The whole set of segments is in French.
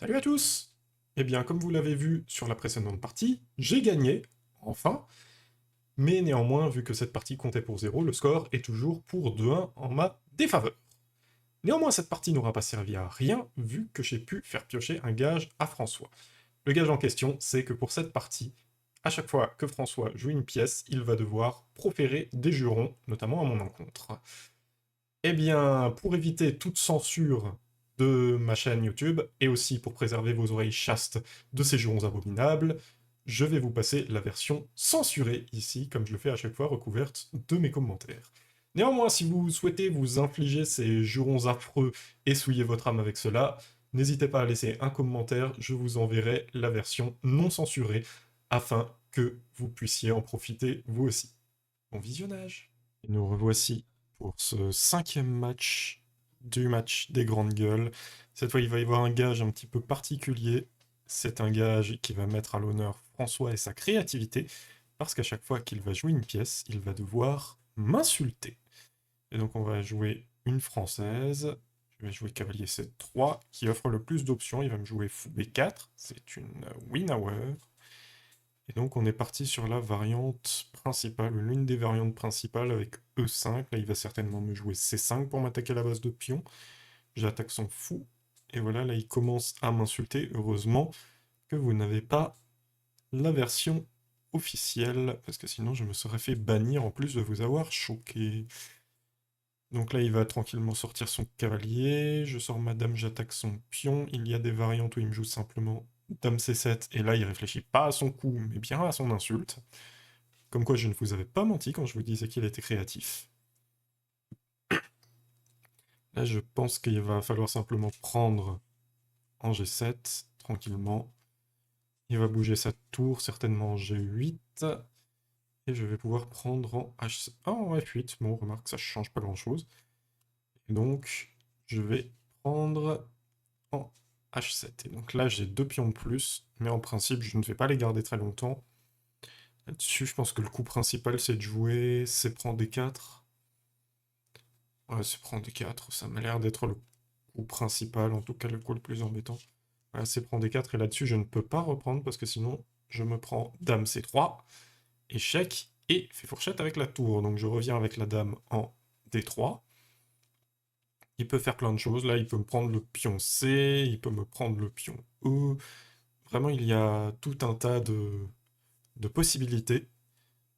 Salut à tous! Eh bien, comme vous l'avez vu sur la précédente partie, j'ai gagné, enfin, mais néanmoins, vu que cette partie comptait pour 0, le score est toujours pour 2-1 en ma défaveur. Néanmoins, cette partie n'aura pas servi à rien, vu que j'ai pu faire piocher un gage à François. Le gage en question, c'est que pour cette partie, à chaque fois que François joue une pièce, il va devoir proférer des jurons, notamment à mon encontre. Eh bien, pour éviter toute censure de ma chaîne YouTube, et aussi pour préserver vos oreilles chastes de ces jurons abominables, je vais vous passer la version censurée ici, comme je le fais à chaque fois, recouverte de mes commentaires. Néanmoins, si vous souhaitez vous infliger ces jurons affreux et souiller votre âme avec cela, n'hésitez pas à laisser un commentaire, je vous enverrai la version non censurée, afin que vous puissiez en profiter vous aussi. Bon visionnage. Et nous revoici pour ce cinquième match des grandes gueules. Cette fois, il va y avoir un gage un petit peu particulier. C'est un gage qui va mettre à l'honneur François et sa créativité, parce qu'à chaque fois qu'il va jouer une pièce, il va devoir m'insulter. Et donc on va jouer une française. Je vais jouer cavalier C3, qui offre le plus d'options. Il va me jouer fou B4, c'est une win-hour. Et donc on est parti sur la variante principale, l'une des variantes principales avec E5. Là il va certainement me jouer C5 pour m'attaquer à la base de pion. J'attaque son fou. Et voilà, là il commence à m'insulter. Heureusement que vous n'avez pas la version officielle, parce que sinon je me serais fait bannir en plus de vous avoir choqué. Donc là il va tranquillement sortir son cavalier. Je sors ma dame, j'attaque son pion. Il y a des variantes où il me joue simplement dame C7, et là il réfléchit pas à son coup, mais bien à son insulte. Comme quoi je ne vous avais pas menti quand je vous disais qu'il était créatif. Là je pense qu'il va falloir simplement prendre en G7, tranquillement. Il va bouger sa tour, certainement en G8. Et je vais pouvoir prendre en H... Ah, en F8, bon, remarque, ça change pas grand-chose. Et donc, je vais prendre en H7. Et donc là, j'ai deux pions de plus, mais en principe, je ne vais pas les garder très longtemps. Là-dessus, je pense que le coup principal, c'est de jouer C prend D4. Ouais, C prend D4, ça m'a l'air d'être le coup principal, en tout cas le coup le plus embêtant. Voilà, C prend D4, et là-dessus, je ne peux pas reprendre, parce que sinon, je me prends Dame C3, échec, et fait fourchette avec la tour. Donc je reviens avec la Dame en D3. Il peut faire plein de choses, là, il peut me prendre le pion C, il peut me prendre le pion E. Vraiment, il y a tout un tas de possibilités.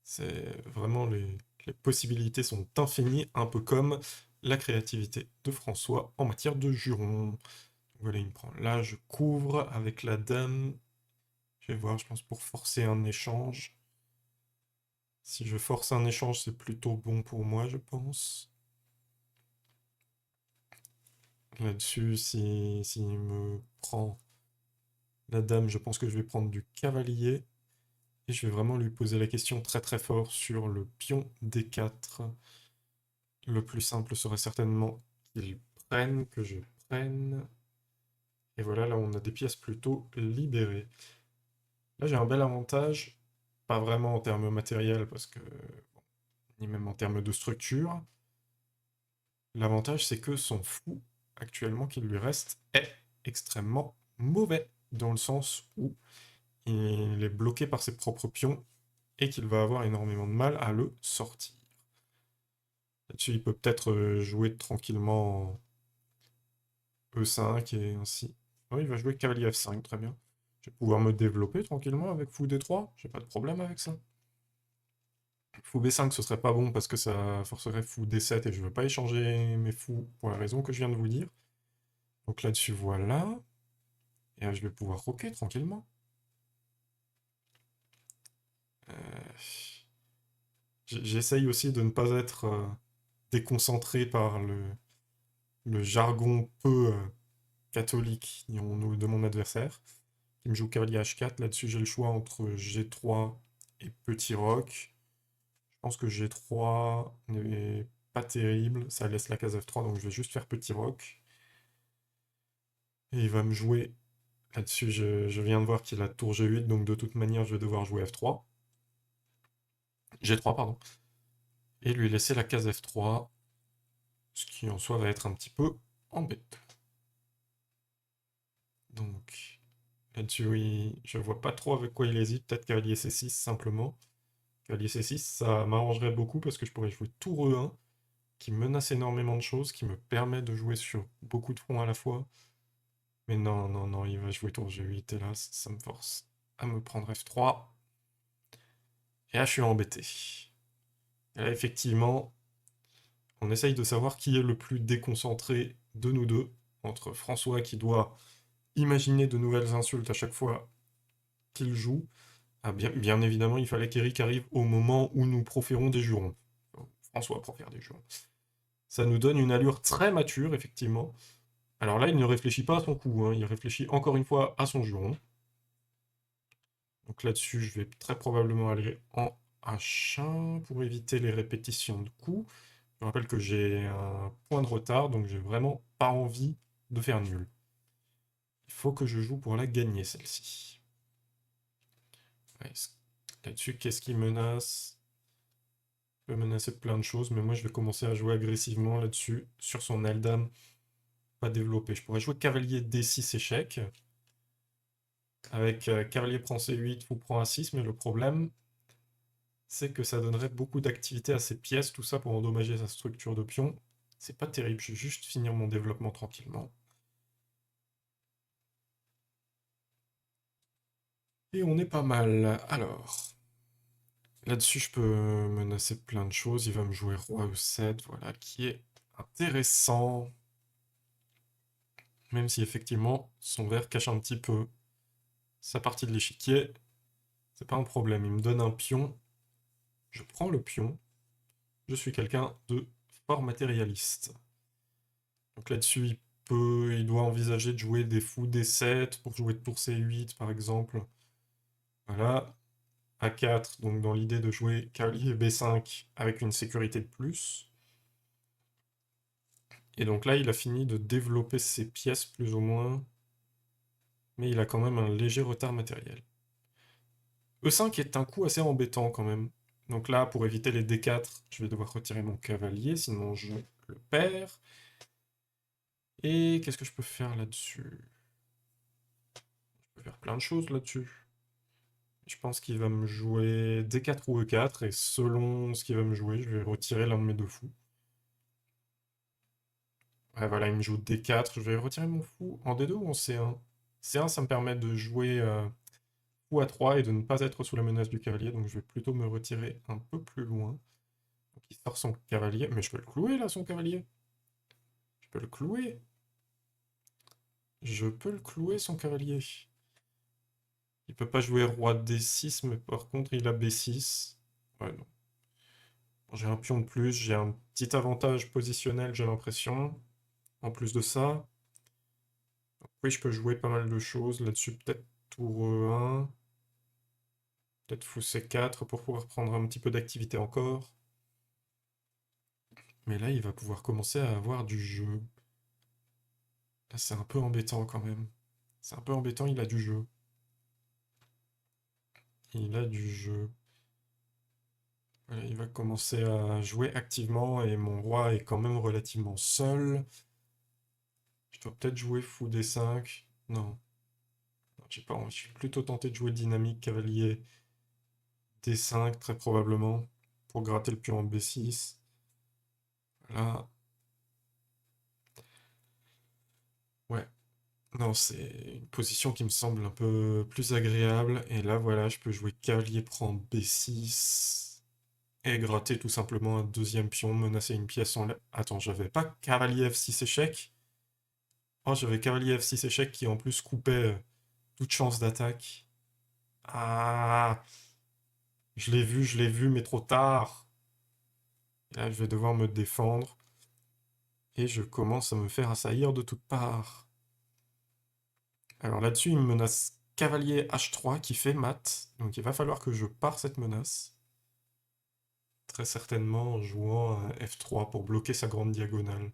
C'est vraiment les possibilités sont infinies, un peu comme la créativité de François en matière de jurons. Voilà, il me prend là, je couvre avec la dame. Je vais voir, je pense, pour forcer un échange. Si je force un échange, c'est plutôt bon pour moi, je pense. Là-dessus, s'il me prend la dame, je pense que je vais prendre du cavalier. Et je vais vraiment lui poser la question très très fort sur le pion D4. Le plus simple serait certainement qu'il prenne, que je prenne. Et voilà, là on a des pièces plutôt libérées. Là j'ai un bel avantage, pas vraiment en termes matériels, parce que, bon, ni même en termes de structure. L'avantage c'est que son fou, actuellement qu'il lui reste, est extrêmement mauvais, dans le sens où il est bloqué par ses propres pions, et qu'il va avoir énormément de mal à le sortir. Là-dessus il peut peut-être jouer tranquillement E5 et ainsi. Oui, il va jouer cavalier F5, très bien. Je vais pouvoir me développer tranquillement avec fou D3, j'ai pas de problème avec ça. Fou B5 ce serait pas bon parce que ça forcerait fou D7 et je veux pas échanger mes fous pour la raison que je viens de vous dire. Donc là-dessus voilà. Et là je vais pouvoir roquer tranquillement. Euh, J'essaye aussi de ne pas être déconcentré par le jargon peu catholique de mon adversaire, qui me joue cavalier H4. Là-dessus, j'ai le choix entre G3 et petit roc. Je pense que G3 n'est pas terrible, ça laisse la case F3, donc je vais juste faire petit roc. Et il va me jouer... Là-dessus, je viens de voir qu'il a tour G8, donc de toute manière, je vais devoir jouer F3. G3, pardon. Et lui laisser la case F3, ce qui en soi va être un petit peu embêtant. Donc, là-dessus, oui, je vois pas trop avec quoi il hésite. Peut-être cavalier C6, simplement. Cavalier C6, ça m'arrangerait beaucoup parce que je pourrais jouer tour E1, qui menace énormément de choses, qui me permet de jouer sur beaucoup de fronts à la fois. Mais non, non, non, il va jouer tour G8, et là, ça me force à me prendre F3. Et là, je suis embêté. Et là, effectivement, on essaye de savoir qui est le plus déconcentré de nous deux, entre François qui doit imaginer de nouvelles insultes à chaque fois qu'il joue. Ah, bien évidemment, il fallait qu'Eric arrive au moment où nous proférons des jurons. François profère des jurons. Ça nous donne une allure très mature, effectivement. Alors là, il ne réfléchit pas à son coup, hein, il réfléchit encore une fois à son juron. Donc là-dessus, je vais très probablement aller en H1 pour éviter les répétitions de coups. Je rappelle que j'ai un point de retard, donc j'ai vraiment pas envie de faire nul. Il faut que je joue pour la gagner, celle-ci. Ouais, là-dessus, qu'est-ce qui menace? Il peut menacer plein de choses, mais moi je vais commencer à jouer agressivement là-dessus, sur son aile dame, pas développé. Je pourrais jouer cavalier D6 échec, avec cavalier prend C8, fou prend A6, mais le problème, c'est que ça donnerait beaucoup d'activité à ces pièces, tout ça pour endommager sa structure de pion. C'est pas terrible, je vais juste finir mon développement tranquillement. Et on est pas mal. Alors, là-dessus, je peux menacer plein de choses. Il va me jouer roi E7, voilà, qui est intéressant. Même si effectivement, son verre cache un petit peu sa partie de l'échiquier. C'est pas un problème, il me donne un pion. Je prends le pion. Je suis quelqu'un de fort matérialiste. Donc là-dessus, il doit envisager de jouer des fous D7 pour jouer de tour C8 par exemple. Voilà. A4, donc dans l'idée de jouer cavalier B5 avec une sécurité de plus. Et donc là, il a fini de développer ses pièces plus ou moins. Mais il a quand même un léger retard matériel. E5 est un coup assez embêtant quand même. Donc là, pour éviter les D4, je vais devoir retirer mon cavalier, sinon je le perds. Et qu'est-ce que je peux faire là-dessus? Je peux faire plein de choses là-dessus. Je pense qu'il va me jouer D4 ou E4, et selon ce qu'il va me jouer, je vais retirer l'un de mes deux fous. Ouais, voilà, il me joue D4, je vais retirer mon fou en D2 ou en C1. C1, ça me permet de jouer fou A3 et de ne pas être sous la menace du cavalier, donc je vais plutôt me retirer un peu plus loin. Donc il sort son cavalier, mais je peux le clouer là, son cavalier. Je peux le clouer. Je peux le clouer, son cavalier. Il peut pas jouer roi D6, mais par contre il a B6. Ouais, non. Bon, j'ai un pion de plus, j'ai un petit avantage positionnel, j'ai l'impression. En plus de ça, oui, je peux jouer pas mal de choses là-dessus. Peut-être tour 1, peut-être fou C4 pour pouvoir prendre un petit peu d'activité encore. Mais là, il va pouvoir commencer à avoir du jeu. Là, c'est un peu embêtant quand même. C'est un peu embêtant, il a du jeu. Il a du jeu. Voilà, il va commencer à jouer activement et mon roi est quand même relativement seul. Je dois peut-être jouer fou D5. Non. Non, j'ai pas envie. Je suis plutôt tenté de jouer dynamique cavalier D5 très probablement pour gratter le pion en B6. Là. Ouais. Non, c'est une position qui me semble un peu plus agréable. Et là, voilà, je peux jouer cavalier prend B6 et gratter tout simplement un deuxième pion, menacer une pièce en l'air. Attends, j'avais pas cavalier F6 échec? Oh, j'avais cavalier F6 échec qui en plus coupait toute chance d'attaque. Ah, je l'ai vu, mais trop tard. Et là, je vais devoir me défendre. Et je commence à me faire assaillir de toutes parts. Alors là-dessus, il me menace cavalier H3 qui fait mat. Donc il va falloir que je pare cette menace. Très certainement en jouant un F3 pour bloquer sa grande diagonale.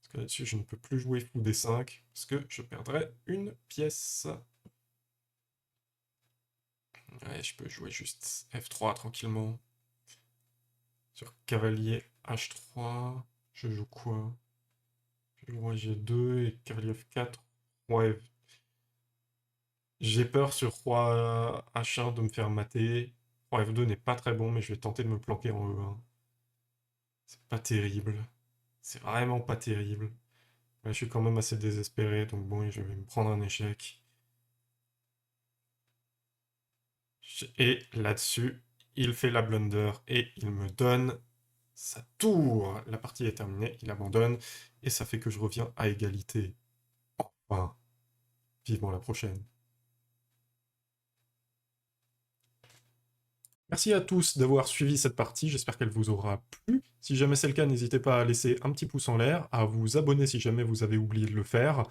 Parce que là-dessus, je ne peux plus jouer fou D5 parce que je perdrais une pièce. Ouais, je peux jouer juste F3 tranquillement. Sur cavalier H3, je joue quoi? Je joue roi G2 et cavalier F4. Ouais, J'ai peur sur roi H1 de me faire mater. Roi F2 n'est pas très bon, mais je vais tenter de me planquer en E1. C'est pas terrible. C'est vraiment pas terrible. Mais je suis quand même assez désespéré, donc bon, je vais me prendre un échec. Et là-dessus, il fait la blunder et il me donne sa tour. La partie est terminée, il abandonne, et ça fait que je reviens à égalité. Enfin, vivement la prochaine. Merci à tous d'avoir suivi cette partie, j'espère qu'elle vous aura plu. Si jamais c'est le cas, n'hésitez pas à laisser un petit pouce en l'air, à vous abonner si jamais vous avez oublié de le faire,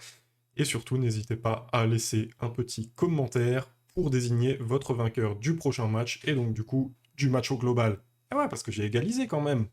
et surtout n'hésitez pas à laisser un petit commentaire pour désigner votre vainqueur du prochain match, et donc du coup du match au global. Ah ouais, parce que j'ai égalisé quand même.